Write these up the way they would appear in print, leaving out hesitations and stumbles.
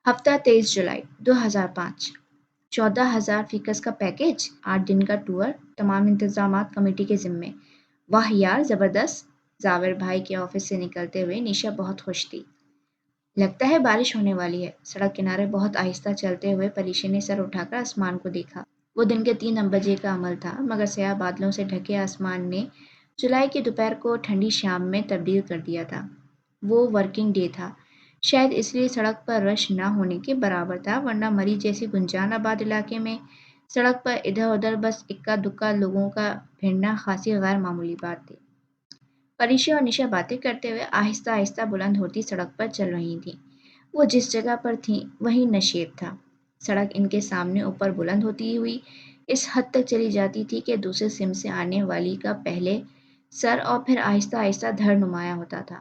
ہفتہ 23 جولائی 2005۔ 14,000 فیکس کا پیکج، 8 دن کا ٹور، تمام انتظامات کمیٹی کے ذمے۔ واہ یار زبردست! زاور بھائی کے آفس سے نکلتے ہوئے نشا بہت خوش تھی۔ لگتا ہے بارش ہونے والی ہے۔ سڑک کنارے بہت آہستہ چلتے ہوئے پریشی نے سر اٹھا کر آسمان کو دیکھا۔ وہ دن کے 3 بجے کا عمل تھا، مگر سیاہ بادلوں سے ڈھکے آسمان نے جولائی کی دوپہر کو ٹھنڈی شام میں تبدیل کر دیا تھا۔ وہ ورکنگ ڈے تھا، شاید اس لیے سڑک پر رش نہ ہونے کے برابر تھا، ورنہ مری جیسی گنجان آباد علاقے میں سڑک پر ادھر ادھر بس اکا دکا لوگوں کا بھیڑنا خاصی غیر معمولی بات تھی۔ پریشا اور نشا باتیں کرتے ہوئے آہستہ آہستہ بلند ہوتی سڑک پر چل رہی تھیں۔ وہ جس جگہ پر تھیں وہیں نشیب تھا۔ سڑک ان کے سامنے اوپر بلند ہوتی ہوئی اس حد تک چلی جاتی تھی کہ دوسرے سمت سے آنے والی کا پہلے سر اور پھر آہستہ آہستہ دھڑ نمایاں ہوتا تھا۔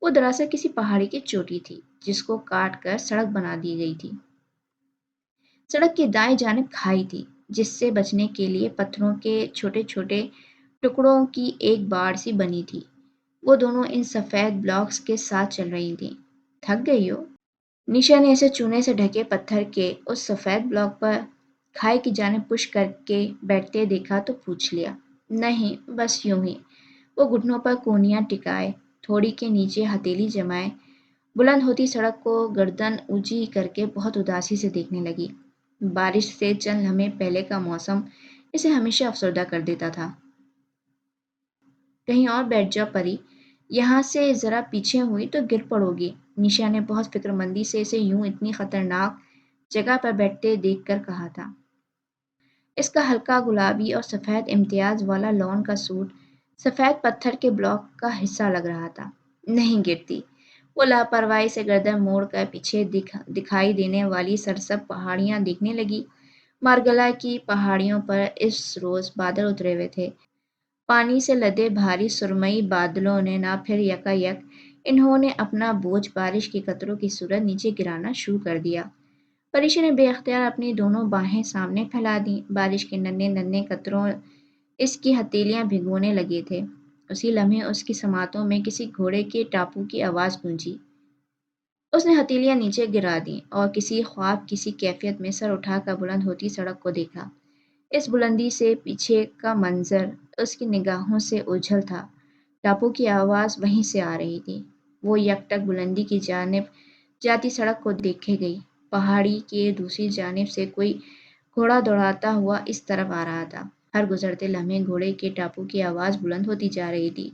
وہ دراصل کسی پہاڑی کی چوٹی تھی جس کو کاٹ کر سڑک بنا دی گئی تھی۔ سڑک کی دائیں جانب کھائی تھی جس سے بچنے کے لیے پتھروں کے چھوٹے چھوٹے ٹکڑوں کی ایک باڑ سی بنی تھی۔ وہ دونوں ان سفید بلاکس کے ساتھ چل رہی تھیں۔ تھک گئی ہو؟ نشا نے اسے چونے سے ڈھکے پتھر کے اس سفید بلاک پر کھائی کی جانب پش کر کے بیٹھتے دیکھا تو پوچھ لیا۔ نہیں، بس یوں ہی۔ وہ گھٹنوں پر کونیاں ٹکائے، تھوڑی کے نیچے ہتھیلی جمائے، بلند ہوتی سڑک کو گردن اونچی کر کے بہت اداسی سے دیکھنے لگی۔ بارش سے چند لمحے پہلے کا موسم اسے ہمیشہ افسردہ کر دیتا تھا۔ کہیں اور بیٹھ جا پری، یہاں سے ذرا پیچھے ہوئی تو گر پڑو گی۔ نشا نے بہت فکر مندی سے اسے یوں اتنی خطرناک جگہ پر بیٹھتے دیکھ کر کہا تھا۔ اس کا ہلکا گلابی اور سفید امتیاز والا لون کا سوٹ سفید پتھر کے بلاک کا حصہ لگ رہا تھا۔ نہیں گرتی۔ وہ لاپرواہی سے گردن موڑ کر پیچھے دکھائی دینے والی سرسبز پہاڑیاں دیکھنے لگی۔ مارگلا کی پہاڑیوں پر اس روز بادل اترے ہوئے تھے۔ پانی سے لدے بھاری سرمئی بادلوں نے نہ پھر یکا یک انہوں نے اپنا بوجھ بارش کے قطروں کی صورت نیچے گرانا شروع کر دیا۔ پریشا نے بے اختیار اپنی دونوں باہیں سامنے پھیلا دیں۔ بارش کے ننھے ننھے قطروں اس کی ہتھیلیاں بھگونے لگے تھے۔ اسی لمحے اس کی سماعتوں میں کسی گھوڑے کے ٹاپو کی آواز گونجی۔ اس نے ہتھیلیاں نیچے گرا دیں اور کسی خواب کسی کیفیت میں سر اٹھا کر بلند ہوتی سڑک کو دیکھا۔ اس بلندی سے پیچھے کا منظر اس کی نگاہوں سے اوجھل تھا۔ ٹاپو کی آواز وہیں سے آ رہی تھی۔ وہ یک ٹک بلندی کی جانب جاتی سڑک کو دیکھے گئی۔ پہاڑی کے دوسری جانب سے کوئی گھوڑا دوڑاتا ہوا اس طرف آ رہا تھا۔ ہر گزرتے لمحے گھوڑے کے ٹاپو کی آواز بلند ہوتی جا رہی تھی۔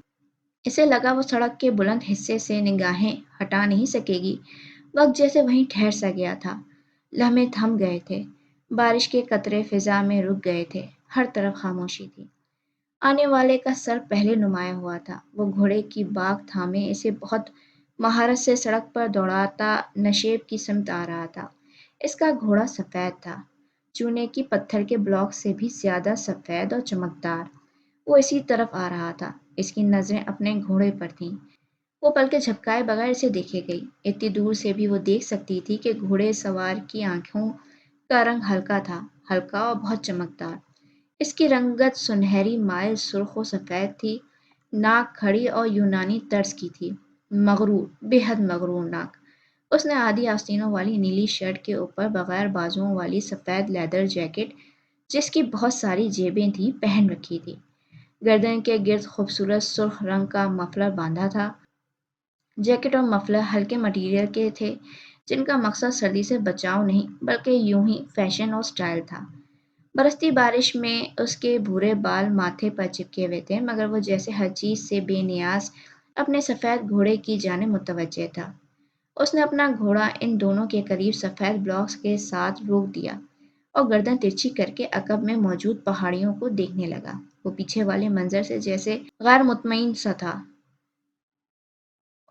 اسے لگا وہ سڑک کے بلند حصے سے نگاہیں ہٹا نہیں سکے گی۔ وقت جیسے وہیں ٹھہر سا گیا تھا۔ لمحے تھم گئے تھے۔ بارش کے قطرے فضا میں رک گئے تھے۔ ہر طرف خاموشی تھی۔ آنے والے کا سر پہلے نمایاں ہوا تھا۔ وہ گھوڑے کی باگ تھامے اسے بہت مہارت سے سڑک پر دوڑاتا نشیب کی سمت آ رہا تھا۔ اس کا گھوڑا سفید تھا، چونے کی پتھر کے بلاک سے بھی زیادہ سفید اور چمکدار۔ وہ اسی طرف آ رہا تھا۔ اس کی نظریں اپنے گھوڑے پر تھیں۔ وہ پلکیں جھپکائے بغیر اسے دیکھے گئی۔ اتنی دور سے بھی وہ دیکھ سکتی تھی کہ گھوڑے سوار کی آنکھوں کا رنگ ہلکا تھا، ہلکا اور بہت چمکدار۔ اس کی رنگت سنہری مائل سرخ و سفید تھی۔ ناک کھڑی اور یونانی طرز کی تھی، مغرور، بے حد مغرور ناک۔ اس نے آدھی آستینوں والی نیلی شرٹ کے اوپر بغیر بازوؤں والی سفید لیدر جیکٹ جس کی بہت ساری جیبیں تھیں پہن رکھی تھی۔ گردن کے گرد خوبصورت سرخ رنگ کا مفلر باندھا تھا۔ جیکٹ اور مفلر ہلکے مٹیریل کے تھے جن کا مقصد سردی سے بچاؤ نہیں بلکہ یوں ہی فیشن اور سٹائل تھا۔ برستی بارش میں اس کے بھورے بال ماتھے پر چپکے ہوئے تھے، مگر وہ جیسے ہر چیز سے بے نیاز اپنے سفید گھوڑے کی جانب متوجہ تھا۔ اس نے اپنا گھوڑا ان دونوں کے قریب سفید بلاکس کے ساتھ روک دیا اور گردن ترچھی کر کے عقب میں موجود پہاڑیوں کو دیکھنے لگا۔ وہ پیچھے والے منظر سے جیسے غیر مطمئن سا تھا۔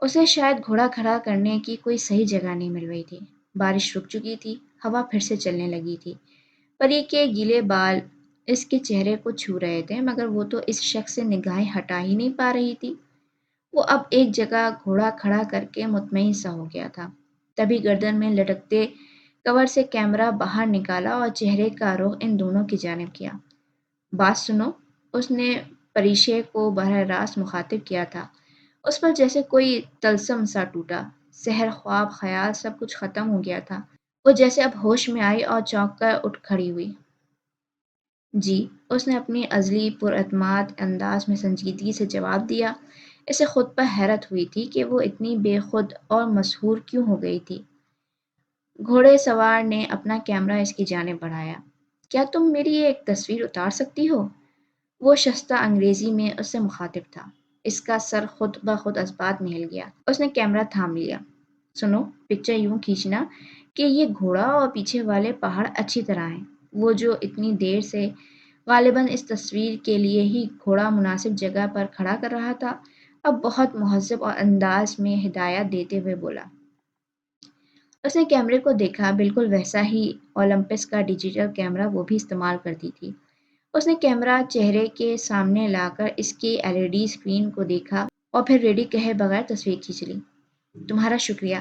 اسے شاید گھوڑا کھڑا کرنے کی کوئی صحیح جگہ نہیں مل رہی تھی۔ بارش رک چکی تھی، ہوا پھر سے چلنے لگی تھی۔ پری کے گیلے بال اس کے چہرے کو چھو رہے تھے، مگر وہ تو اس شخص سے نگاہیں ہٹا ہی نہیں پا رہی تھی۔ وہ اب ایک جگہ گھوڑا کھڑا کر کے مطمئن سا ہو گیا تھا۔ تبھی گردن میں لٹکتے کور سے کیمرہ باہر نکالا اور چہرے کا رخ ان دونوں کی جانب کیا۔ بات سنو، اس نے پریشے کو براہ راست مخاطب کیا تھا۔ اس پر جیسے کوئی طلسم سا ٹوٹا۔ سحر، خواب، خیال سب کچھ ختم ہو گیا تھا۔ وہ جیسے اب ہوش میں آئی اور چونک کر اٹھ کھڑی ہوئی۔ جی، اس نے اپنی ازلی پراعتماد انداز میں سنجیدگی سے جواب دیا۔ اسے خود پر حیرت ہوئی تھی کہ وہ اتنی بے خود اور مسحور کیوں ہو گئی تھی۔ گھوڑے سوار نے اپنا کیمرہ اس کی جانب بڑھایا۔ کیا تم میری ایک تصویر اتار سکتی ہو؟ وہ شستہ انگریزی میں اس سے مخاطب تھا۔ اس کا سر خود بخود اسبات میں ہل گیا۔ اس نے کیمرہ تھام لیا۔ سنو، پکچر یوں کھینچنا کہ یہ گھوڑا اور پیچھے والے پہاڑ اچھی طرح ہیں۔ وہ جو اتنی دیر سے غالباً اس تصویر کے لیے ہی گھوڑا مناسب جگہ پر کھڑا کر رہا تھا، اب بہت مہذب اور انداز میں ہدایات دیتے ہوئے بولا۔ اس نے کیمرے کو دیکھا، بالکل ویسا ہی اولمپس کا ڈیجیٹل کیمرہ وہ بھی استعمال کرتی تھی۔ اس نے کیمرہ چہرے کے سامنے لا کر اس کی LED اسکرین کو دیکھا اور پھر ریڈی کہے بغیر تصویر کھینچ لی۔ تمہارا شکریہ،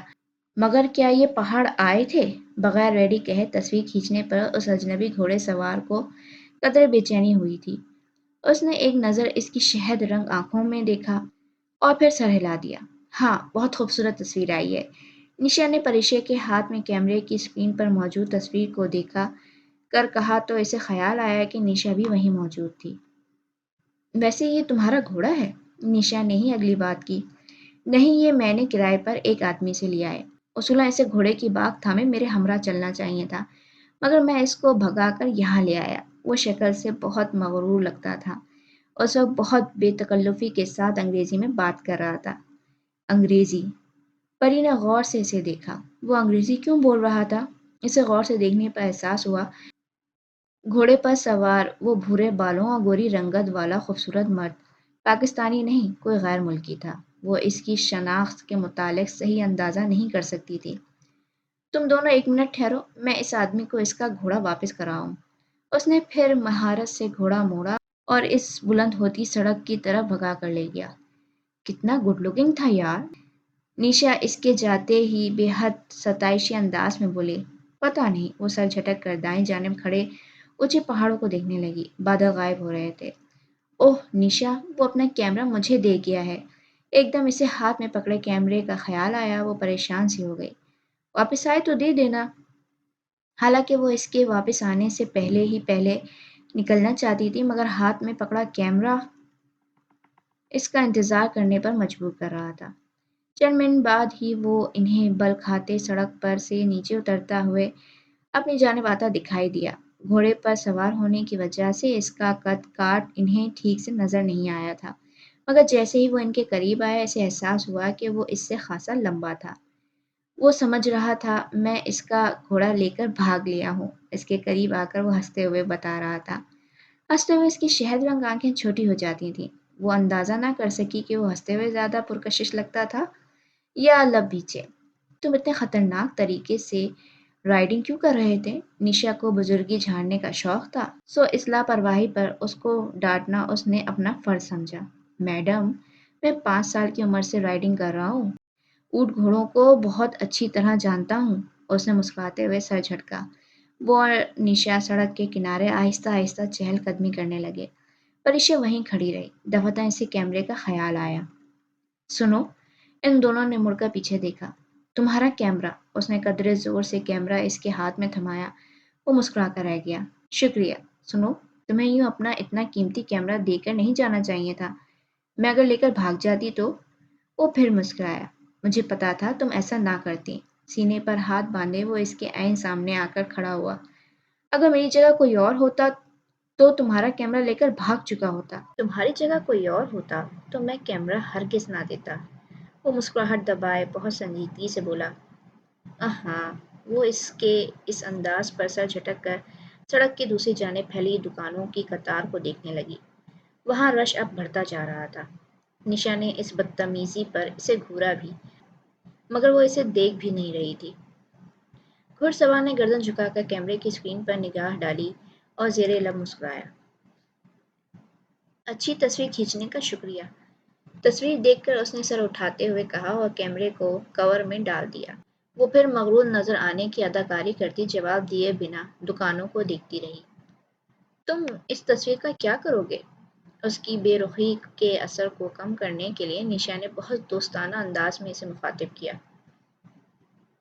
مگر کیا یہ پہاڑ آئے تھے؟ بغیر ریڈی کہے تصویر کھینچنے پر اس اجنبی گھوڑے سوار کو قدرے بے چینی ہوئی تھی۔ اس نے ایک نظر اس کی شہد رنگ آنکھوں میں دیکھا اور پھر سر ہلا دیا۔ ہاں، بہت خوبصورت تصویر آئی ہے۔ نشا نے پریشے کے ہاتھ میں کیمرے کی اسکرین پر موجود تصویر کو دیکھا کر کہا تو اسے خیال آیا کہ نشا بھی وہیں موجود تھی۔ ویسے یہ تمہارا گھوڑا ہے؟ نشا نے ہی اگلی بات کی۔ نہیں، یہ میں نے کرائے پر ایک آدمی سے لیا ہے۔ اصولاً اسے گھوڑے کی باگ تھامے میرے ہمراہ چلنا چاہیے تھا، مگر میں اس کو بھگا کر یہاں لے آیا۔ وہ شکل سے بہت مغرور لگتا تھا۔ اس وقت بہت بے تکلفی کے ساتھ انگریزی میں بات کر رہا تھا۔ انگریزی؟ پری نے غور سے اسے دیکھا۔ وہ انگریزی کیوں بول رہا تھا؟ اسے غور سے دیکھنے پر احساس ہوا گھوڑے پر سوار وہ بھورے بالوں اور گوری رنگت والا خوبصورت مرد پاکستانی نہیں، کوئی غیر ملکی تھا۔ وہ اس کی شناخت کے متعلق صحیح اندازہ نہیں کر سکتی تھی۔ تم دونوں ایک منٹ ٹھہرو، میں اس آدمی کو اس کا گھوڑا واپس کراؤں۔ اس نے پھر مہارت سے گھوڑا موڑا اور اس بلند ہوتی سڑک کی طرف بھگا کر لے گیا۔ کتنا گڈ لکنگ تھا یار، نشا اس کے جاتے ہی بے حد ستائشی انداز میں بولی۔ پتہ نہیں، وہ سر جھٹک کر دائیں جانب کھڑے اونچے پہاڑوں کو دیکھنے لگی۔ بادل غائب ہو رہے تھے۔ اوہ نشا، وہ اپنا کیمرہ مجھے دے گیا ہے۔ ایک دم اسے ہاتھ میں پکڑے کیمرے کا خیال آیا، وہ پریشان سی ہو گئی۔ واپس آئے تو دے دینا۔ حالانکہ وہ اس کے واپس آنے سے پہلے نکلنا چاہتی تھی، مگر ہاتھ میں پکڑا کیمرہ اس کا انتظار کرنے پر مجبور کر رہا تھا۔ چند منٹ بعد ہی وہ انہیں بل کھاتے سڑک پر سے نیچے اترتا ہوئے اپنی جانب آتا دکھائی دیا۔ گھوڑے پر سوار ہونے کی وجہ سے اس کا قد کاٹ انہیں ٹھیک سے نظر نہیں آیا تھا، مگر جیسے ہی وہ ان کے قریب آیا اسے احساس ہوا کہ وہ اس سے خاصا لمبا تھا۔ وہ سمجھ رہا تھا میں اس کا گھوڑا لے کر بھاگ لیا ہوں۔ اس کے قریب آ کر وہ ہنستے ہوئے بتا رہا تھا۔ ہنستے ہوئے اس کی شہد رنگ آنکھیں چھوٹی ہو جاتی تھیں۔ وہ اندازہ نہ کر سکی کہ وہ ہنستے ہوئے زیادہ پرکشش لگتا تھا یا لب پیچھے۔ تم اتنے خطرناک طریقے سے رائڈنگ کیوں کر رہے تھے؟ نشا کو بزرگی جھاڑنے کا شوق تھا، سو اس لاپرواہی پر اس کو ڈانٹنا اس نے اپنا فرض سمجھا۔ میڈم، میں 5 سال کی عمر سے رائڈنگ کر رہا ہوں، اونٹ گھوڑوں کو بہت اچھی طرح جانتا ہوں۔ اس نے مسکراتے ہوئے سر جھٹکا۔ وہ اور نشا سڑک کے کنارے آہستہ آہستہ چہل قدمی کرنے لگے۔ پریشا وہیں کھڑی رہی۔ دفعتاً اسے کیمرے کا خیال آیا۔ سنو، ان دونوں نے مڑ کر پیچھے دیکھا۔ تمہارا کیمرہ، اس نے قدرے زور سے کیمرہ اس کے ہاتھ میں تھمایا۔ وہ مسکرا کر رہ گیا۔ شکریہ۔ سنو، تمہیں یوں اپنا اتنا قیمتی کیمرہ دے کر نہیں جانا چاہیے تھا۔ میں اگر لے کر بھاگ جاتی تو؟ وہ پھر مسکرایا۔ مجھے پتا تھا تم ایسا نہ کرتی۔ سینے پر ہاتھ باندھے وہ اس کے عین سامنے آ کر کھڑا ہوا۔ اگر میری جگہ کوئی اور ہوتا تو تمہارا کیمرہ لے کر بھاگ چکا ہوتا۔ تمہاری جگہ کوئی اور ہوتا تو میں کیمرہ ہرگز نہ دیتا۔ وہ مسکراہٹ دبائے بہت سنجیدگی سے بولا۔ ہاں، وہ اس کے اس انداز پر سر جھٹک کر سڑک کی دوسری جانب پھیلی دکانوں کی قطار کو دیکھنے لگی۔ وہاں رش اب بڑھتا جا رہا تھا۔ نشا نے اس بدتمیزی پر اسے گھورا بھی، مگر وہ اسے دیکھ بھی نہیں رہی تھی۔ گھڑ سوار نے گردن جھکا کر کیمرے کی اسکرین پر نگاہ ڈالی اور زیر لب مسکرایا۔ اچھی تصویر کھینچنے کا شکریہ۔ تصویر دیکھ کر اس نے سر اٹھاتے ہوئے کہا اور کیمرے کو کور میں ڈال دیا۔ وہ پھر مغرور نظر آنے کی اداکاری کرتی جواب دیے بنا دکانوں کو دیکھتی رہی۔ تم اس تصویر کا کیا کرو گے؟ اس کی بے رخی کے اثر کو کم کرنے کے لیے نشا نے بہت دوستانہ انداز میں اسے مخاطب کیا۔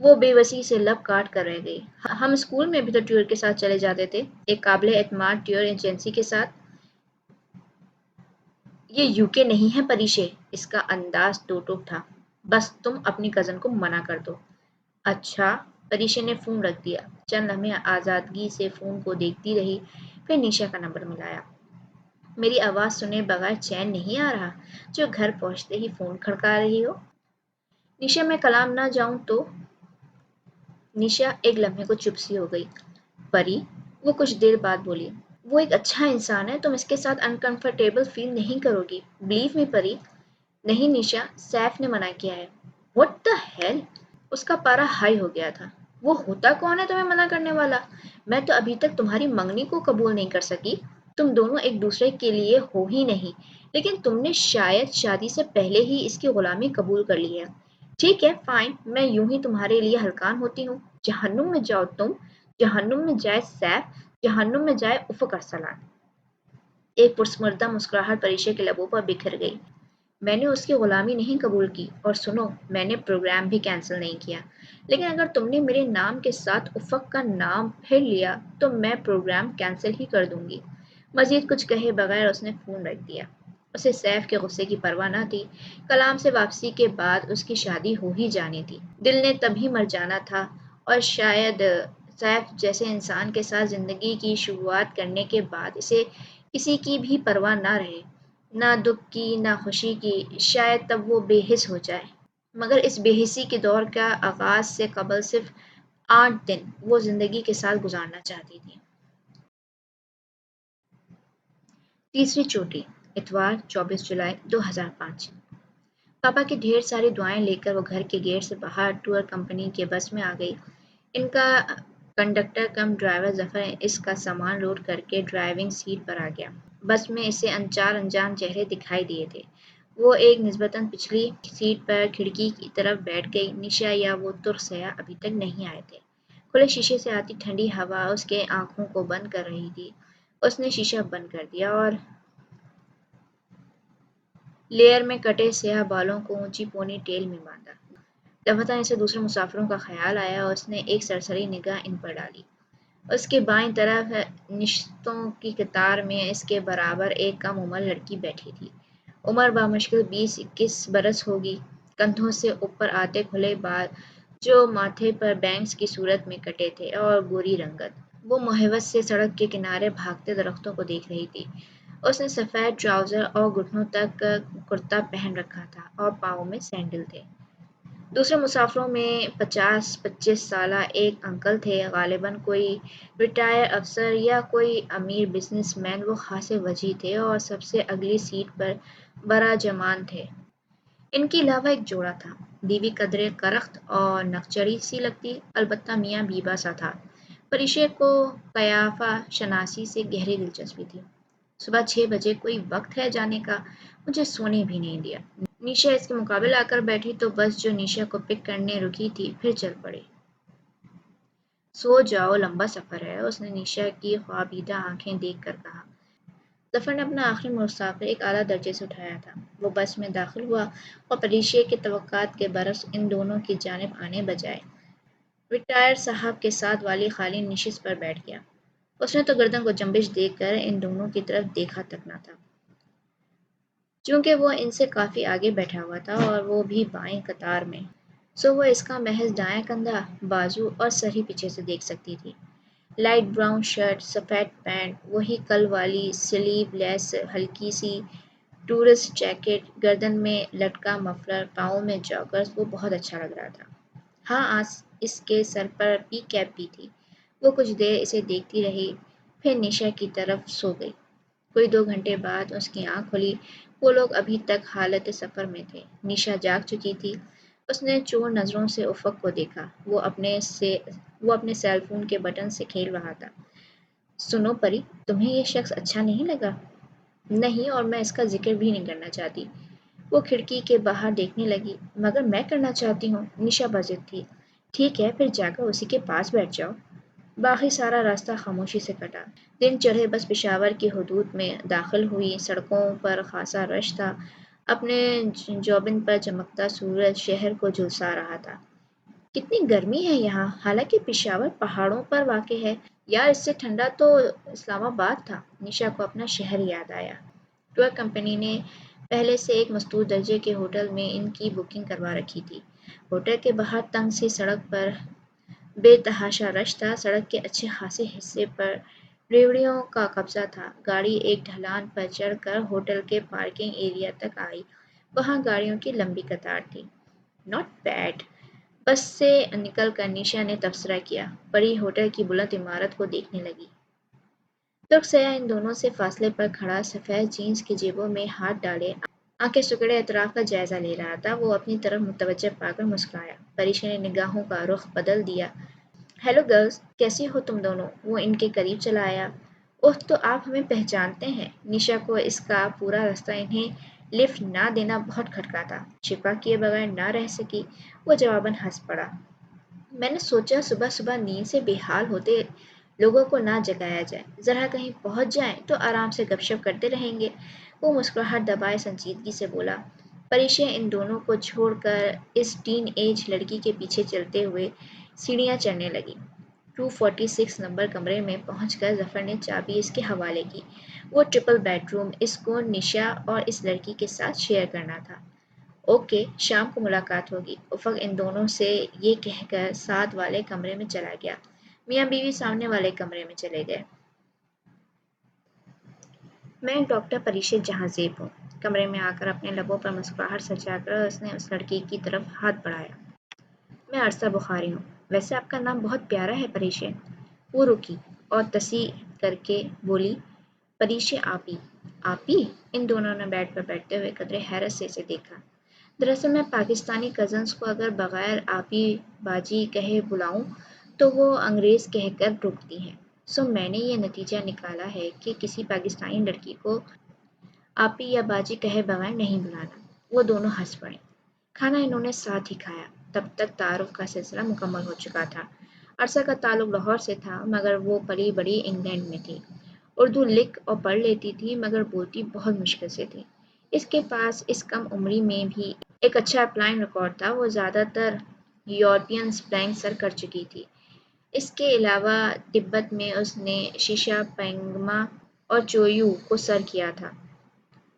وہ بے بسی سے لب کاٹ کر رہ گئی۔ ہم اسکول میں بھی تو ٹیور کے ساتھ چلے جاتے تھے، ایک قابل اعتماد ٹیور ایجنسی کے ساتھ۔ یہ یوکے نہیں ہے پریشے، اس کا انداز ٹوک تھا۔ بس تم اپنی کزن کو منع کر دو۔ اچھا، پریشے نے فون رکھ دیا، چند لمحے آزادگی سے فون کو دیکھتی رہی، پھر نیشا کا نمبر ملایا۔ میری آواز سنے بغیر چین نہیں آ رہا جو گھر پہنچتے ہی فون کھڑکا رہی ہو؟ نیشا میں کلام نہ جاؤں تو؟ نیشا ایک لمحے کو چپ سی ہو گئی۔ پری، وہ کچھ دیر بعد بولی، وہ ایک اچھا انسان ہے، تم اس کے ساتھ انکمفرٹیبل فیل نہیں کرو گی، بلیو می پری۔ نہیں نیشا، سیف نے منع کیا ہے۔ What the hell! اس کا پارا ہائی ہو گیا تھا۔ وہ ہوتا کون ہے تمہیں منع کرنے والا؟ میں تو ابھی تک تمہاری منگنی کو قبول نہیں کر سکی۔ تم دونوں ایک دوسرے کے لیے ہو ہی نہیں، لیکن تم نے شاید شادی سے پہلے ہی اس کی غلامی قبول کر لی ہے۔ ٹھیک ہے، فائن، میں یوں ہی تمہارے لیے ہلکان ہوتی ہوں۔ جہنم میں جاؤ تم، جہنم میں جائے سیف، جہنم میں جائے افق ارسلان۔ ایک پرسمردہ مسکراہٹ پریشے کے لبوں پر بکھر گئی۔ میں نے اس کی غلامی نہیں قبول کی، اور سنو، میں نے پروگرام بھی کینسل نہیں کیا، لیکن اگر تم نے میرے نام کے ساتھ افق کا نام پھر لیا تو میں پروگرام کینسل ہی کر دوں گی۔ مزید کچھ کہے بغیر اس نے فون رکھ دیا۔ اسے سیف کے غصے کی پرواہ نہ تھی، کلام سے واپسی کے بعد اس کی شادی ہو ہی جانی تھی، دل نے تبھی مر جانا تھا، اور شاید سیف جیسے انسان کے ساتھ زندگی کی شروعات کرنے کے بعد اسے کسی کی بھی پرواہ نہ رہے، نہ دکھ کی نہ خوشی کی، شاید تب وہ بے حس ہو جائے۔ مگر اس بے حسی کے دور کا آغاز سے قبل صرف 8 دن وہ زندگی کے ساتھ گزارنا چاہتی تھی۔ تیسری چوٹی، اتوار 24 جولائی 2005۔ پاپا کی ڈھیر ساری دعائیں لے کر وہ گھر کے گیٹ سے باہر ٹور کمپنی کے بس میں آ گئی۔ ان کا کنڈکٹر کم ڈرائیور ظفر اس کا سامان لوڈ کر کے ڈرائیونگ سیٹ پر آ گیا۔ بس میں اسے چار انجان چہرے دکھائی دیے تھے۔ وہ ایک نسبتاً پچھلی سیٹ پر کھڑکی کی طرف بیٹھ گئی۔ نیشا یا وہ ترک سیاح ابھی تک نہیں آئے تھے۔ کھلے شیشے سے آتی ٹھنڈی ہوا اس کے آنکھوں کو بند کر رہی تھی۔ اس نے شیشہ بند کر دیا اور لیئر میں کٹے سیاہ بالوں کو اونچی پونی ٹیل میں باندھا۔ دفعتاً اسے دوسرے مسافروں کا خیال آیا اور اس نے ایک سرسری نگاہ ان پر ڈالی۔ اس کے بائیں طرف نشستوں کی قطار میں اس کے برابر ایک کم عمر لڑکی بیٹھی تھی۔ عمر بامشکل 20-21 برس ہوگی۔ کندھوں سے اوپر آتے کھلے بال جو ماتھے پر بینگز کی صورت میں کٹے تھے، اور گوری رنگت۔ وہ محبت سے سڑک کے کنارے بھاگتے درختوں کو دیکھ رہی تھی۔ اس نے سفید ٹراؤزر اور گھٹنوں تک کرتا پہن رکھا تھا اور پاؤں میں سینڈل تھے۔ دوسرے مسافروں میں 50-25 سالہ ایک انکل تھے، غالباً کوئی ریٹائر افسر یا کوئی امیر بزنس مین۔ وہ خاصے وجیح تھے اور سب سے اگلی سیٹ پر براجمان تھے۔ ان کے علاوہ ایک جوڑا تھا، بیوی قدرے کرخت اور نکچڑی سی لگتی، البتہ میاں بیوہ سا تھا۔ پریشے کو قیافہ شناسی سے گہری دلچسپی تھی۔ صبح 6 بجے، کوئی وقت ہے جانے کا؟ مجھے سونے بھی نہیں دیا۔ نیشا اس کے مقابل آ کر بیٹھی تو بس جو نیشا کو پک کرنے رکی تھی پھر چل پڑی۔ سو جاؤ، لمبا سفر ہے، اس نے نیشا کی خوابیدہ آنکھیں دیکھ کر کہا۔ ظفر نے اپنا آخری مسافر ایک اعلیٰ درجے سے اٹھایا تھا۔ وہ بس میں داخل ہوا اور پریشے کے توقعات کے برعکس ان دونوں کی جانب آنے بجائے ریٹائر صاحب کے ساتھ والی خالی نشست پر بیٹھ گیا۔ اس نے تو گردن کو جنبش دے کر ان دونوں کی طرف دیکھا تک نہ تھا، چونکہ وہ ان سے کافی آگے بیٹھا ہوا تھا اور وہ بھی بائیں قطار میں، سو وہ اس کا محض دائیں کندھا، بازو اور سر ہی پیچھے سے دیکھ سکتی تھی۔ لائٹ براؤن شرٹ، سفید پینٹ، وہی کل والی سلیو لیس ہلکی سی ٹورسٹ جیکٹ، گردن میں لٹکا مفلر، پاؤں میں جاگرز، وہ بہت اچھا لگ رہا تھا۔ ہاں، آج اس کے سر پر پی کیپ بھی تھی۔ وہ کچھ دیر اسے دیکھتی رہی، پھر نیشا کی طرف سو گئی۔ کوئی 2 گھنٹے بعد اس کی آنکھ کھلی۔ وہ لوگ ابھی تک حالت سفر میں تھے۔ نیشا جاگ چکی تھی۔ اس نے چور نظروں سے افق کو دیکھا۔ وہ اپنے سیل فون کے بٹن سے کھیل رہا تھا۔ سنو پری، تمہیں یہ شخص اچھا نہیں لگا؟ نہیں، اور میں اس کا ذکر بھی نہیں کرنا چاہتی۔ وہ کھڑکی کے باہر دیکھنے لگی۔ مگر میں کرنا چاہتی ہوں، نیشا بضد تھی۔ ٹھیک ہے، پھر جا کر اسی کے پاس بیٹھ جاؤ۔ باقی سارا راستہ خاموشی سے کٹا۔ دن چڑھے بس پشاور کی حدود میں داخل ہوئی۔ سڑکوں پر خاصا رش تھا۔ اپنے جوبن پر چمکتا سورج شہر کو جھلسا رہا تھا۔ کتنی گرمی ہے یہاں، حالانکہ پشاور پہاڑوں پر واقع ہے۔ یار اس سے ٹھنڈا تو اسلام آباد تھا۔ نشا کو اپنا شہر یاد آیا۔ ٹور کمپنی نے پہلے سے ایک مستور درجے کے ہوٹل میں ان کی بکنگ کروا رکھی تھی۔ ہوٹل کے باہر تنگ سی سڑک پر بے تحاشا رش تھا۔ سڑک کے اچھے خاصے حصے پر ریوڑیوں کا قبضہ تھا۔ گاڑی ایک ڈھلان پر چڑھ کر ہوٹل کے پارکنگ ایریا تک آئی۔ وہاں گاڑیوں کی لمبی قطار تھی۔ Not bad. بس سے نکل کر نشا نے تبصرہ کیا۔ بڑی ہوٹل کی بلند عمارت کو دیکھنے لگی۔ ترک سیاح ان دونوں سے فاصلے پر کھڑا سفید جینس کی جیبوں میں ہاتھ ڈالے آنکھیں سکڑے اطراف کا جائزہ لے رہا تھا۔ وہ اپنی طرف متوجہ پا کر مسکرایا۔ پریشا نے نگاہوں کا رخ بدل دیا۔ ہیلو گرلز، کیسی ہو تم دونوں؟ وہ ان کے قریب چلا آیا۔ اوہ، تو آپ ہمیں پہچانتے ہیں۔ نشا کو اس کا پورا راستہ انہیں لفٹ نہ دینا بہت کھٹکا تھا۔ شفا کیے بغیر نہ رہ سکی۔ وہ جواباً ہنس پڑا۔ میں نے سوچا صبح صبح نیند سے بے حال ہوتے لوگوں کو نہ جگایا جائے، ذرا کہیں پہنچ جائیں تو آرام سے گپ شپ کرتے رہیں گے۔ وہ مسکراہٹ دبائے سنجیدگی سے بولا۔ پریشا ان دونوں کو چھوڑ کر اس ٹین ایج لڑکی کے پیچھے چلتے ہوئے سیڑھیاں چڑھنے لگی۔ 246 نمبر کمرے میں پہنچ کر ظفر نے چابی اس کے حوالے کی۔ وہ ٹرپل بیڈ روم اس کو نشا اور اس لڑکی کے ساتھ شیئر کرنا تھا۔ اوکے، شام کو ملاقات ہوگی۔ افق ان دونوں سے یہ کہہ کر ساتھ والے کمرے میں چلا گیا۔ میاں بیوی سامنے والے کمرے میں چلے گئے۔ میں ڈاکٹر پریشا جہاں زیب ہوں۔ کمرے میں آ کر اپنے لبوں پر مسکراہٹ سجا کر اس نے اس لڑکی کی طرف ہاتھ بڑھایا۔ میں عرصہ بخاری ہوں۔ ویسے آپ کا نام بہت پیارا ہے پریشا۔ وہ رکی اور تصحیح کر کے بولی، پریشا آپی۔ آپی؟ ان دونوں نے بیڈ پر بیٹھتے ہوئے قدرے حیرت سے اسے دیکھا۔ دراصل میں پاکستانی کزنز کو اگر بغیر آپی باجی کہے بلاؤں تو وہ انگریز کہہ کر ٹوکتی ہیں، سو میں نے یہ نتیجہ نکالا ہے کہ کسی پاکستانی لڑکی کو آپی یا باجی کہے بغیر نہیں بلانا۔ وہ دونوں ہنس پڑے۔ کھانا انہوں نے ساتھ ہی کھایا۔ تب تک تعارف کا سلسلہ مکمل ہو چکا تھا۔ عرصہ کا تعلق لاہور سے تھا مگر وہ پلی بڑی انگلینڈ میں تھی۔ اردو لکھ اور پڑھ لیتی تھی مگر بولتی بہت مشکل سے تھی۔ اس کے پاس اس کم عمری میں بھی ایک اچھا اپلائنگ ریکارڈ تھا۔ وہ زیادہ تر یورپین اسپیلنگ سر کر چکی تھی۔ اس کے علاوہ تبت میں اس نے شیشا پینگما اور چویو کو سر کیا تھا۔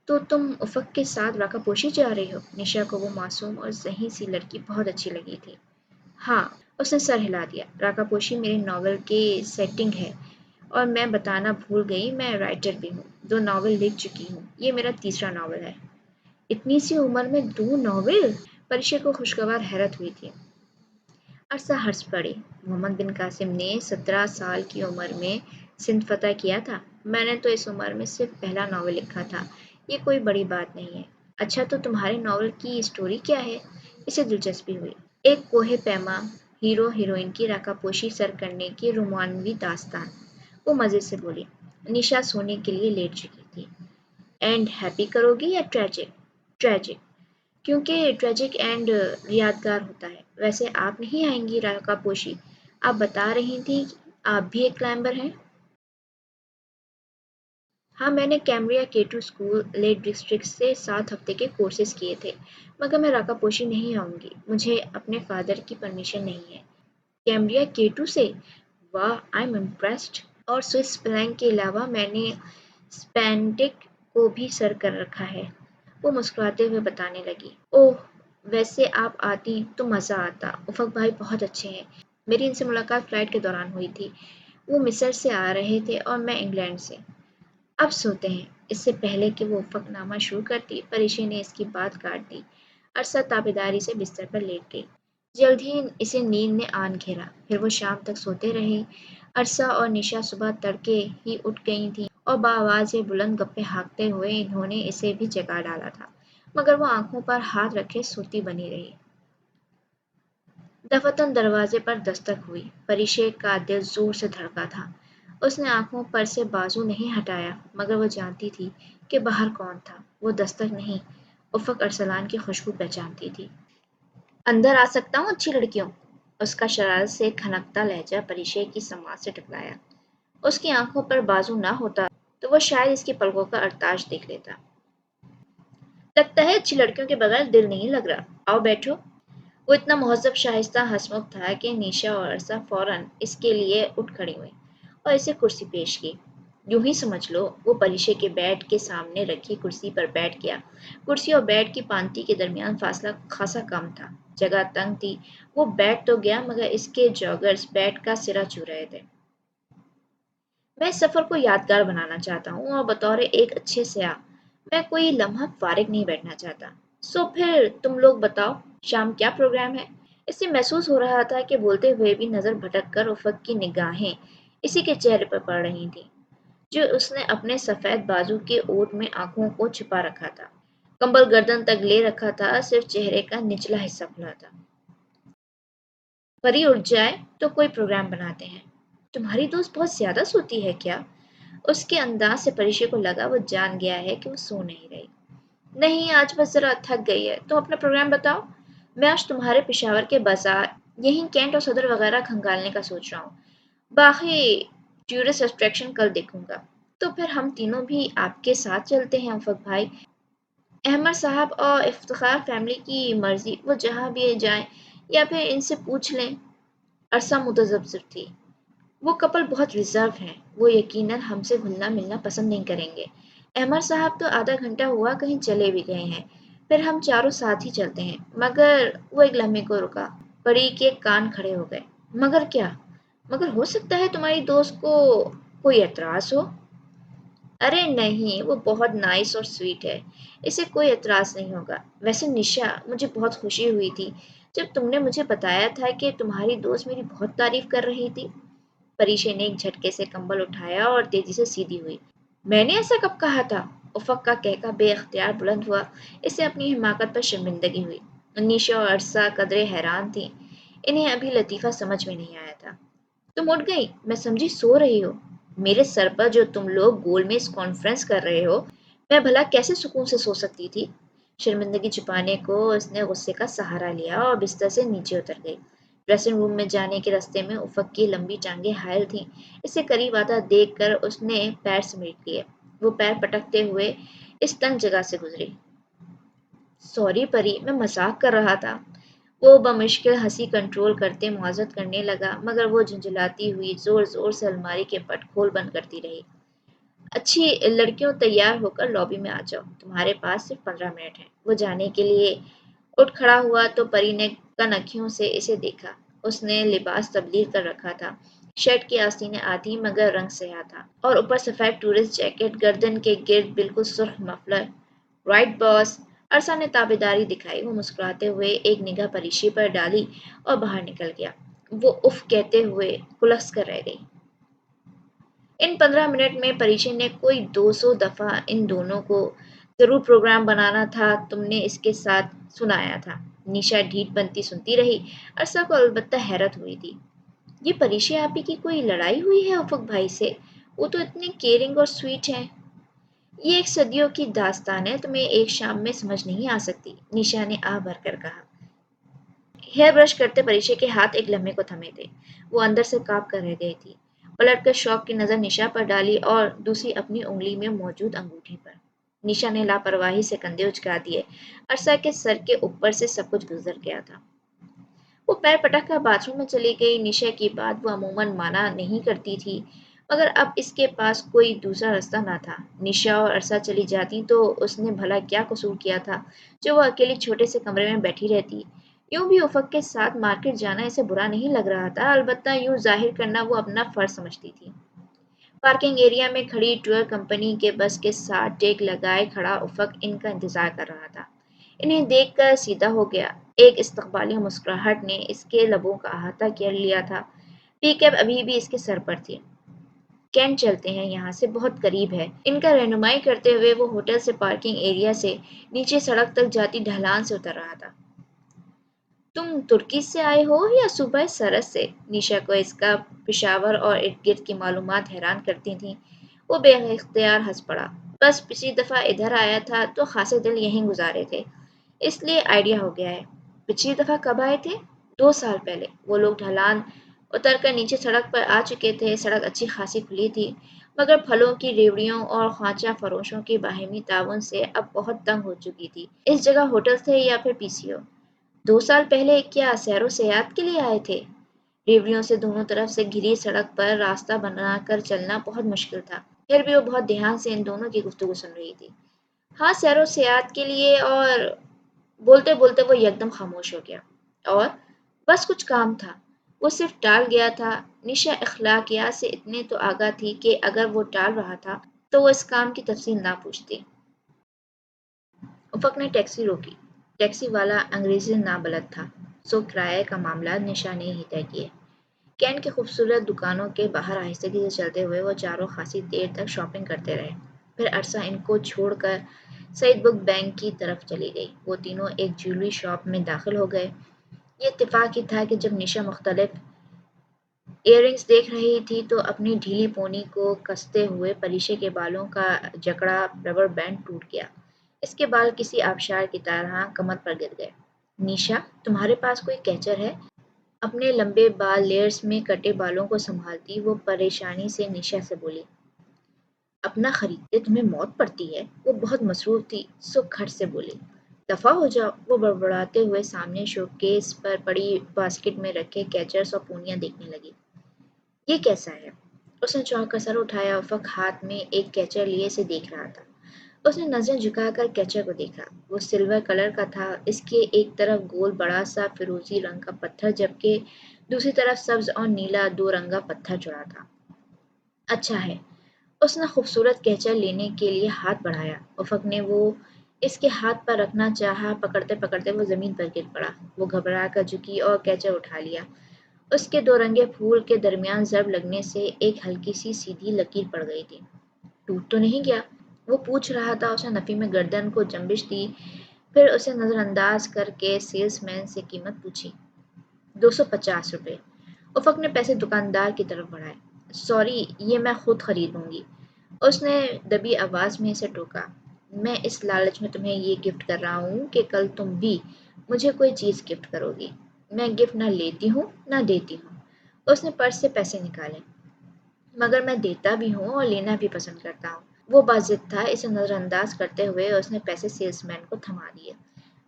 تو تم افق کے ساتھ راکا پوشی جا رہی ہو؟ نشا کو وہ معصوم اور ذہین سی لڑکی بہت اچھی لگی تھی۔ ہاں، اس نے سر ہلا دیا۔ راکا پوشی میرے ناول کی سیٹنگ ہے اور میں بتانا بھول گئی میں رائٹر بھی ہوں۔ 2 ناول لکھ چکی ہوں۔ یہ میرا تیسرا ناول ہے۔ اتنی سی عمر میں 2 ناول؟ پریشا کو خوشگوار حیرت ہوئی تھی۔ عرصہ ہنس پڑی۔ محمد بن قاسم نے 17 سال کی عمر میں سندھ فتح کیا تھا۔ میں نے تو اس عمر میں صرف پہلا ناول لکھا تھا۔ یہ کوئی بڑی بات نہیں ہے۔ اچھا، تو تمہارے ناول کی اسٹوری کیا ہے؟ اسے دلچسپی ہوئی۔ ایک کوہ پیما ہیرو ہیروئن کی راکا پوشی سر کرنے کی رومانوی داستان۔ وہ مزے سے بولی۔ نشا سونے کے لیے لیٹ چکی تھی۔ اینڈ ہیپی کرو گی یا ٹریجک؟ ٹریجک، کیونکہ ٹریجک اینڈ یادگار ہوتا ہے۔ ویسے آپ نہیں آئیں گی راکا پوشی؟ آپ بتا رہی تھیں آپ بھی ایک کلائمبر ہیں۔ ہاں، میں نے کیمبریا K2 اسکول لیک ڈسٹرکٹ سے 7 ہفتے کے کورسز کیے تھے مگر میں راکا پوشی نہیں آؤں گی۔ مجھے اپنے فادر کی پرمیشن نہیں ہے۔ کیمبریا K2 سے؟ واہ، آئی ایم امپریسڈ۔ اور سوئس اسپیلنگ کے علاوہ میں نے اسپینڈک کو بھی سر کر رکھا ہے۔ وہ مسکراتے ہوئے بتانے لگی۔ اوہ، ویسے آپ آتی تو مزہ آتا۔ افق بھائی بہت اچھے ہیں۔ میری ان سے ملاقات فلائٹ کے دوران ہوئی تھی۔ وہ مصر سے آ رہے تھے اور میں انگلینڈ سے۔ اب سوتے ہیں۔ اس سے پہلے کہ وہ افق نامہ شروع کرتی، پریشا نے اس کی بات کاٹ دی۔ عرصہ تابیداری سے بستر پر لیٹ گئی۔ جلد ہی اسے نیند نے آن گھیرا۔ پھر وہ شام تک سوتے رہے۔ عرصہ اور نشا صبح تڑکے ہی اٹھ گئی تھیں اور بآواز بلند گپیں ہانکتے ہوئے انہوں نے اسے بھی جگا ڈالا تھا مگر وہ آنکھوں پر ہاتھ رکھے سوتی بنی رہی۔ دفعتاً دروازے پر دستک ہوئی۔ پریشا کا دل زور سے دھڑکا تھا۔ اس نے آنکھوں پر سے بازو نہیں ہٹایا مگر وہ جانتی تھی کہ باہر کون تھا۔ وہ دستک نہیں، افق ارسلان کی خوشبو پہچانتی تھی۔ اندر آ سکتا ہوں اچھی لڑکیوں؟ اس کا شرارت سے کھنکتا لہجہ پریشا کی سماعت سے ٹکرایا۔ اس کی آنکھوں پر بازو نہ ہوتا تو وہ شاید اس کی پلکوں کا ارتاج دیکھ لیتا۔ لگتا ہے اچھی لڑکیوں کے بغیر دل نہیں لگ رہا۔ آؤ بیٹھو۔ وہ اتنا مہذب شائستہ ہنسمکھ تھا کہ نیشا اور عرصہ فوراً اس کے لیے اٹھ کھڑی ہوئی اور اسے کرسی پیش کی۔ یوں ہی سمجھ لو وہ پریشے کے بیڈ کے سامنے رکھی کرسی پر بیٹھ گیا۔ کرسی اور بیڈ کی پانتی کے درمیان فاصلہ خاصا کم تھا، جگہ تنگ تھی۔ وہ بیٹھ تو گیا مگر اس کے جاگرز بیڈ کا سرا چھو رہے تھے۔ میں اس سفر کو یادگار بنانا چاہتا ہوں اور بطور ایک اچھے سیاح میں کوئی لمحہ فارغ نہیں بیٹھنا چاہتا۔ سو پھر تم لوگ بتاؤ، شام کیا پروگرام ہے؟ اس سے محسوس ہو رہا تھا کہ بولتے ہوئے بھی نظر بھٹک کر افق کی نگاہیں اسی کے چہرے پر پڑ رہی تھیں، جو اس نے اپنے سفید بازو کے اوٹ میں آنکھوں کو چھپا رکھا تھا۔ کمبل گردن تک لے رکھا تھا، صرف چہرے کا نچلا حصہ کھلا تھا۔ پری اٹھ جائے تو کوئی پروگرام بناتے ہیں۔ تمہاری دوست بہت زیادہ سوتی ہے کیا؟ اس کے انداز سے پریشے کو لگا وہ جان گیا ہے کہ وہ سو نہیں رہی۔ نہیں، آج بس ذرا تھک گئی ہے۔ تم اپنا پروگرام بتاؤ۔ میں آج تمہارے پشاور کے بازار، یہیں کینٹ اور صدر وغیرہ کھنگالنے کا سوچ رہا ہوں۔ باقی ٹورسٹ اٹریکشن کل دیکھوں گا۔ تو پھر ہم تینوں بھی آپ کے ساتھ چلتے ہیں افق بھائی۔ احمد صاحب اور افتخار فیملی کی مرضی، وہ جہاں بھی جائیں، یا پھر ان سے پوچھ لیں۔ عرصہ متذبذب تھی۔ وہ کپل بہت ریزرو ہیں، وہ یقیناً ہم سے گھلنا ملنا پسند نہیں کریں گے۔ احمد صاحب تو آدھا گھنٹہ ہوا کہیں چلے بھی گئے ہیں، پھر ہم چاروں ساتھ ہی چلتے ہیں۔ مگر وہ ایک لمحے کو رکا، پری کے کان کھڑے ہو گئے۔ مگر کیا؟ مگر ہو سکتا ہے تمہاری دوست کو کوئی اعتراض ہو۔ ارے نہیں، وہ بہت نائس اور سویٹ ہے، اسے کوئی اعتراض نہیں ہوگا۔ ویسے نشا، مجھے بہت خوشی ہوئی تھی جب تم نے مجھے بتایا تھا کہ تمہاری دوست میری بہت تعریف کر رہی تھی۔ پریشے نے ایک جھٹکے سے کمبل اٹھایا اور تیزی سے سیدھی ہوئی۔ میں نے ایسا کب کہا تھا؟ افق کا کہکا بے اختیار بلند ہوا، اس سے اپنی حماقت پر شرمندگی ہوئی۔ نیشا اور عرصہ قدرے حیران تھیں، انہیں ابھی لطیفہ سمجھ میں نہیں آیا تھا۔ تم اٹھ گئی، میں سمجھی سو رہی ہو۔ میرے سر پر جو تم لوگ گول میں اس کانفرنس کر رہے ہو، میں بھلا کیسے سکون سے سو سکتی تھی؟ شرمندگی چھپانے کو اس نے غصے کا سہارا لیا اور بستر سے نیچے اتر گئی۔ ڈریسنگ روم میں جانے کے راستے میں افق کی لمبی ٹانگیں حائل تھیں، اسے قریب آتا دیکھ کر اس نے پیر سمیٹ لیے۔ وہ پیر پٹکتے ہوئے اس تنگ جگہ سے گزری۔ سوری پری، میں مذاق کر رہا تھا۔ وہ بمشکل ہنسی کنٹرول کرتے معذرت کرنے لگا، مگر وہ جھنجھلاتی ہوئی زور زور سے الماری کے پٹ کھول بند کرتی رہی۔ اچھی لڑکیوں، تیار ہو کر لابی میں آ جاؤ، تمہارے پاس صرف 15 منٹ ہیں۔ وہ جانے کے لیے اٹھ کھڑا ہوا تو پری نے کن اکھیوں سے اسے دیکھا۔ اس نے لباس تبدیل کر رکھا تھا، شرٹ کی آستینیں آدھی مگر رنگ سیاہ تھا، اور اوپر سفید ٹورسٹ جیکٹ، گردن کے گرد بالکل سرخ مفلر۔ رائٹ باس، عرصہ نے تابعداری دکھائی۔ وہ مسکراتے ہوئے ایک نگاہ پریشی پر ڈالی اور باہر نکل گیا۔ وہ اف کہتے ہوئے کلس کر رہ گئی۔ ان 15 منٹ میں پریشی نے کوئی 200 دفعہ ان دونوں کو ضرور پروگرام بنانا تھا تم نے اس کے ساتھ سنایا تھا۔ نیشا ڈھیٹ بنتی سنتی رہی، عرصہ کو البتہ حیرت ہوئی تھی۔ یہ پریشی آپی کی کوئی لڑائی ہوئی ہے افق بھائی سے؟ وہ تو اتنے کیئرنگ اور سویٹ ہیں۔ یہ ایک صدیوں کی داستان ہے، تمہیں ایک شام میں سمجھ نہیں آ سکتی، نیشا نے آہ بھر کر کہا۔ ہیئر برش کرتے پریشے کے ہاتھ ایک لمحے کو تھمے تھے، وہ اندر سے کانپ کر رہ گئی تھی۔ پلٹ کر شوق کی نظر نشا پر ڈالی اور دوسری اپنی انگلی میں موجود انگوٹھی پر۔ نشا نے لاپرواہی سے کندھے اچکا دیے، عرصہ کے سر کے اوپر سے سب کچھ گزر گیا تھا۔ وہ پیر پٹک کر باتھ روم میں چلی گئی۔ نشا کی بات وہ عموماً مانا نہیں کرتی تھی، مگر اب اس کے پاس کوئی دوسرا راستہ نہ تھا۔ نشا اور عرصہ چلی جاتی تو اس نے بھلا کیا قصور کیا تھا جو وہ اکیلی چھوٹے سے کمرے میں بیٹھی رہتی؟ یوں بھی افق کے ساتھ مارکیٹ جانا اسے برا نہیں لگ رہا تھا، البتہ یوں ظاہر کرنا وہ اپنا فرض سمجھتی تھی۔ پارکنگ ایریا میں کھڑی ٹور کمپنی کے بس کے ساتھ ٹیک لگائے کھڑا افق ان کا انتظار کر رہا تھا۔ انہیں دیکھ کر سیدھا ہو گیا۔ ایک استقبالیہ مسکراہٹ نے اس کے لبوں کا احاطہ کر لیا تھا۔ پی کیپ ابھی بھی اس کے سر پر تھی۔ کینٹ چلتے ہیں، یہاں سے بہت قریب ہے، ان کا رہنمائی کرتے ہوئے وہ ہوٹل سے پارکنگ ایریا سے نیچے سڑک تک جاتی ڈھلان سے اتر رہا تھا۔ تم ترکی سے آئے ہو یا صوبہ سرحد سے؟ نیشا کو اس کا پشاور اور ارد گرد کی معلومات حیران کرتی تھیں۔ وہ بے اختیار ہنس پڑا۔ بس پچھلی دفعہ ادھر آیا تھا تو خاصے دن یہیں گزارے تھے، اس لیے آئیڈیا ہو گیا ہے۔ پچھلی دفعہ کب آئے تھے؟ 2 سال پہلے۔ وہ لوگ ڈھلان اتر کر نیچے سڑک پر آ چکے تھے۔ سڑک اچھی خاصی کھلی تھی، مگر پھلوں کی ریوڑیوں اور خوانچہ فروشوں کے باہمی تعاون سے اب بہت تنگ ہو چکی تھی۔ اس جگہ ہوٹل تھے یا پھر پی سی او؟ 2 سال پہلے کیا سیر و سیاحت کے لیے آئے تھے؟ ریوڑیوں سے دونوں طرف سے گھری سڑک پر راستہ بنا کر چلنا بہت مشکل تھا، پھر بھی وہ بہت دھیان سے ان دونوں کی گفتگو سن رہی تھی۔ ہاں، سیر و سیاحت کے لیے، اور بولتے بولتے وہ یکدم خاموش ہو گیا۔ اور بس کچھ کام تھا، وہ صرف ٹال گیا تھا۔ نشا اخلاقیات سے اتنے تو آگاہ تھی کہ اگر وہ ٹال رہا تھا تو وہ اس کام کی تفصیل نہ پوچھتی۔ افق نے ٹیکسی روکی۔ ٹیکسی والا انگریزی نہ بلد تھا، سو کرائے کا معاملہ نشا نے ہی طے کیے۔ کین کی خوبصورت دکانوں کے باہر آہستگی سے چلتے ہوئے وہ چاروں خاصی دیر تک شاپنگ کرتے رہے۔ پھر عرصہ ان کو چھوڑ کر سعید بک بینک کی طرف چلی گئی۔ وہ تینوں ایک جیولری شاپ میں داخل ہو گئے۔ یہ اتفاق ہی تھا کہ جب نشا مختلف ایئر رنگز دیکھ رہی تھی تو اپنی ڈھیلی پونی کو کستے ہوئے پریشے کے بالوں کا جکڑا ربر بینڈ ٹوٹ گیا۔ اس کے بال کسی آبشار کی طرح کمر پر گر گئے۔ نیشا، تمہارے پاس کوئی کیچر ہے؟ اپنے لمبے بال لیئرز میں کٹے بالوں کو سنبھالتی وہ پریشانی سے نیشا سے بولی۔ اپنا خریدتے تمہیں موت پڑتی ہے؟ وہ بہت مصروف تھی، سو کھٹ سے بولی۔ دفع ہو جاؤ۔ وہ بڑبڑاتے ہوئے سامنے شوکیس پر پڑی باسکٹ میں رکھے کیچرز اور پونیاں دیکھنے لگی۔ یہ کیسا ہے؟ اس نے چونک کر سر اٹھایا۔ افق ہاتھ میں ایک کیچر لیے اسے دیکھ رہا تھا۔ اس نے نظریں جھکا کر کیچر کو دیکھا۔ وہ سلور کلر کا تھا۔ اس کے ایک طرف گول بڑا سا فیروزی رنگ کا پتھر، جبکہ دوسری طرف سبز اور نیلا دو رنگا پتھر جڑا تھا۔ اچھا ہے۔ اس نے خوبصورت کیچر لینے کے لیے ہاتھ بڑھایا۔ افق نے وہ اس کے ہاتھ پر رکھنا چاہا، پکڑتے پکڑتے وہ زمین پر گر پڑا۔ وہ گھبرا کر جھکی اور کیچر اٹھا لیا۔ اس کے دو رنگے پھول کے درمیان ضرب لگنے سے ایک ہلکی سی سیدھی لکیر پڑ گئی تھی۔ ٹوٹ تو نہیں گیا؟ وہ پوچھ رہا تھا۔ اس نے نفی میں گردن کو جنبش دی، پھر اسے نظر انداز کر کے سیلز مین سے قیمت پوچھی۔ 250 روپے۔ افق نے پیسے دکاندار کی طرف بڑھائے۔ سوری، یہ میں خود خریدوں گی۔ اس نے دبی آواز میں اسے ٹوکا۔ میں اس لالچ میں تمہیں یہ گفٹ کر رہا ہوں کہ کل تم بھی مجھے کوئی چیز گفٹ کرو گی۔ میں گفٹ نہ لیتی ہوں نہ دیتی ہوں۔ اس نے پرس سے پیسے نکالے۔ مگر میں دیتا بھی ہوں اور لینا بھی پسند کرتا ہوں۔ وہ باضد تھا۔ اسے نظر انداز کرتے ہوئے اس نے پیسے سیلز مین کو تھما دیے۔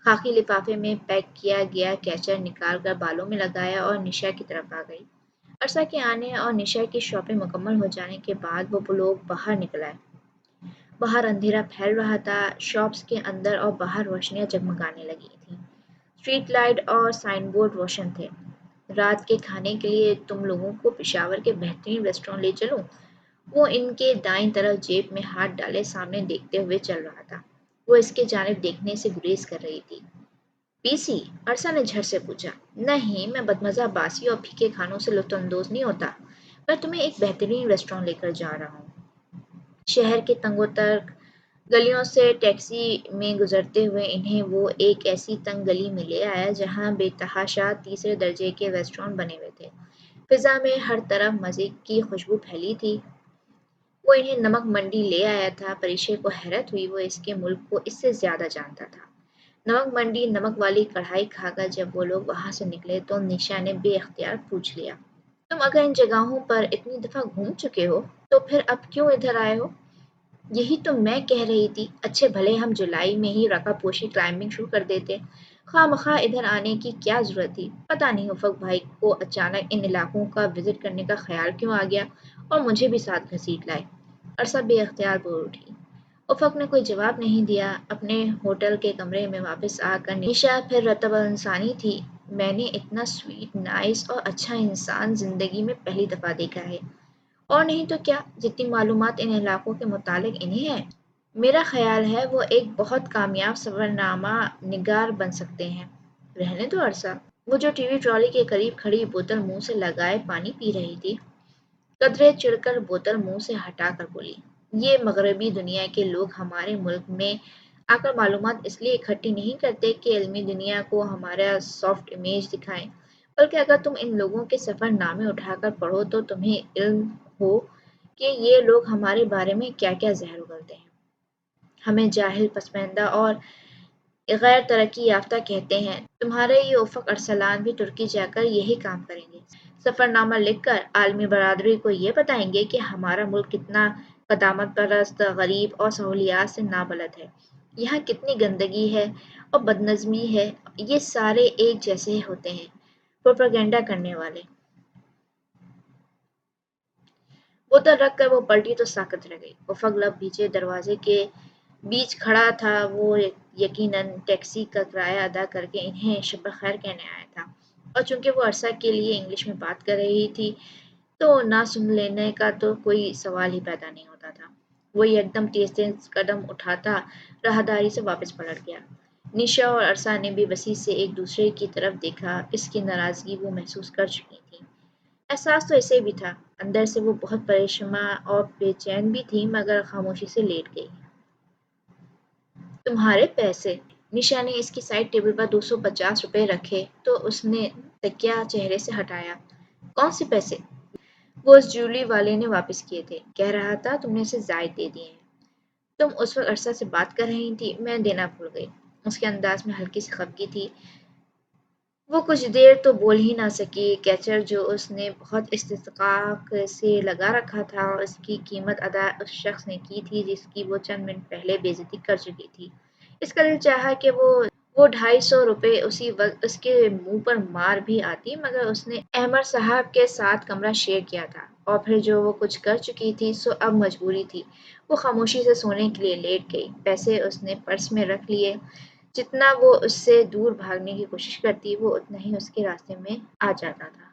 خاکی لفافے میں پیک کیا گیا کیچر نکال کر بالوں میں لگایا اور نشا کی طرف آ گئی۔ عرصہ کے آنے اور نشا کی شاپنگ مکمل ہو جانے کے بعد وہ لوگ باہر نکل آئے۔ باہر اندھیرا پھیل رہا تھا۔ شاپس کے اندر اور باہر روشنیاں جگمگانے لگی تھیں۔ اسٹریٹ لائٹ اور سائن بورڈ روشن تھے۔ رات کے کھانے کے لیے تم لوگوں کو پشاور کے بہترین ریسٹورانٹ لے چلوں؟ وہ ان کے دائیں طرف جیب میں ہاتھ ڈالے سامنے دیکھتے ہوئے چل رہا تھا۔ وہ اس کے جانب دیکھنے سے گریز کر رہی تھی۔ پی سی؟ عرصہ نے جھٹ سے پوچھا۔ نہیں، میں بدمزہ باسی اور پھیکے کھانوں سے لطف اندوز نہیں ہوتا۔ میں تمہیں ایک بہترین ریسٹورانٹ لے کر جا رہا ہوں۔ شہر کے تنگ و ترک گلیوں سے ٹیکسی میں گزرتے ہوئے انہیں وہ ایک ایسی تنگ گلی میں لے آیا جہاں بے تحاشا تیسرے درجے کے ریسٹورانٹ بنے ہوئے تھے۔ فضا میں ہر طرف مزے کی خوشبو پھیلی تھی۔ وہ انہیں نمک منڈی لے آیا تھا۔ پریشے کو حیرت ہوئی، وہ اس کے ملک کو اس سے زیادہ جانتا تھا۔ نمک منڈی، نمک والی کڑھائی کھا کر جب وہ لوگ وہاں سے نکلے تو نشا نے بے اختیار پوچھ لیا۔ تم اگر ان جگہوں پر اتنی دفعہ گھوم چکے ہو تو پھر اب کیوں ادھر آئے ہو؟ یہی تو میں کہہ رہی تھی، اچھے بھلے ہم جولائی میں ہی رقا پوشی کلائمبنگ شروع کر دیتے۔ خواہ مخواہ ادھر آنے کی کیا ضرورت تھی؟ پتہ نہیں افق بھائی کو اچانک ان علاقوں کا وزٹ کرنے کا خیال کیوں آ گیا اور مجھے بھی ساتھ گھسیٹ لائے۔ عرصہ بے اختیار بول اٹھی۔ افق نے کوئی جواب نہیں دیا۔ اپنے ہوٹل کے کمرے میں واپس آ کر نشا پھر رتب انسانی تھی۔ میں نے اتنا سویٹ، نائس اور اچھا انسان زندگی میں پہلی دفعہ دیکھا ہے۔ اور نہیں تو کیا، جتنی معلومات ان علاقوں کے متعلق انہیں ہے، میرا خیال ہے وہ ایک بہت کامیاب سفرنامہ نگار بن سکتے ہیں۔ رہنے دو عرصہ۔ وہ جو ٹی وی ٹرالی کے قریب کھڑی بوتل منہ سے لگائے پانی پی رہی تھی، قدرے چڑھ کر بوتل منہ سے ہٹا کر بولی۔ یہ مغربی دنیا کے لوگ ہمارے ملک میں آ کر معلومات اس لیے اکٹھی نہیں کرتے کہ علمی دنیا کو ہمارا سافٹ امیج دکھائیں، بلکہ اگر تم ان لوگوں کے سفر نامے اٹھا کر پڑھو تو تمہیں علم ہو کہ یہ لوگ ہمارے بارے میں کیا کیا زہر اگلتے ہیں۔ ہمیں جاہل، پسماندہ اور غیر ترقی یافتہ کہتے ہیں۔ تمہارے یہ افق ارسلان بھی ترکی جا کر یہی کام کریں گے۔ سفرنامہ لکھ کر عالمی برادری کو یہ بتائیں گے کہ ہمارا ملک کتنا قدامت پرست، غریب اور سہولیات سے نابلد ہے۔ یہاں کتنی گندگی ہے اور بدنظمی ہے، یہ سارے ایک جیسے ہوتے ہیں، پروپیگنڈا کرنے والے۔ بوتل رکھ کر وہ پلٹی تو ساکت رہ گئی۔ افق لب بھیجے دروازے کے بیچ کھڑا تھا، وہ یقیناً ٹیکسی کا کرایہ ادا کر کے انہیں شب بخیر کہنے آیا تھا، اور چونکہ وہ عرصہ کے لیے انگلش میں بات کر رہی تھی تو نہ سن لینے کا تو کوئی سوال ہی پیدا نہیں ہوتا تھا۔ وہ یکدم تیز تیز قدم اٹھاتا راہداری سے واپس پلٹ گیا۔ نشا اور عرصہ نے بھی وسیع سے ایک دوسرے کی طرف دیکھا، اس کی ناراضگی وہ محسوس کر چکی تھیں۔ احساس تو اسے بھی تھا، اندر سے وہ بہت پریشاں اور بے چین بھی تھی، مگر خاموشی سے لیٹ گئی۔ تمہارے پیسے؟ نشا نے اس کی سائڈ ٹیبل پر 250 روپے رکھے تو اس نے تکیہ چہرے سے ہٹایا۔ کون سے پیسے؟ وہ اس جویلری والے نے واپس کیے تھے، کہہ رہا تھا تم نے اسے زائد دے دیے ہیں۔ تم اس وقت عرصہ سے بات کر رہی تھی، میں دینا بھول گئی۔ اس کے انداز میں ہلکی سی خفگی تھی۔ وہ کچھ دیر تو بول ہی نہ سکی۔ کیچر جو اس نے بہت استحقاق سے لگا رکھا تھا، اس کی قیمت ادا اس شخص نے کی تھی جس کی وہ چند منٹ پہلے بے عزتی کر چکی تھی۔ اس کا دل چاہا کہ وہ 250 روپے اسی وقت اس کے منہ پر مار بھی آتی، مگر اس نے احمد صاحب کے ساتھ کمرہ شیئر کیا تھا، اور پھر جو وہ کچھ کر چکی تھی سو اب مجبوری تھی۔ وہ خاموشی سے سونے کے لیے لیٹ گئی۔ پیسے اس نے پرس میں رکھ لیے۔ جتنا وہ اس سے دور بھاگنے کی کوشش کرتی، وہ اتنا ہی اس کے راستے میں آ جاتا تھا۔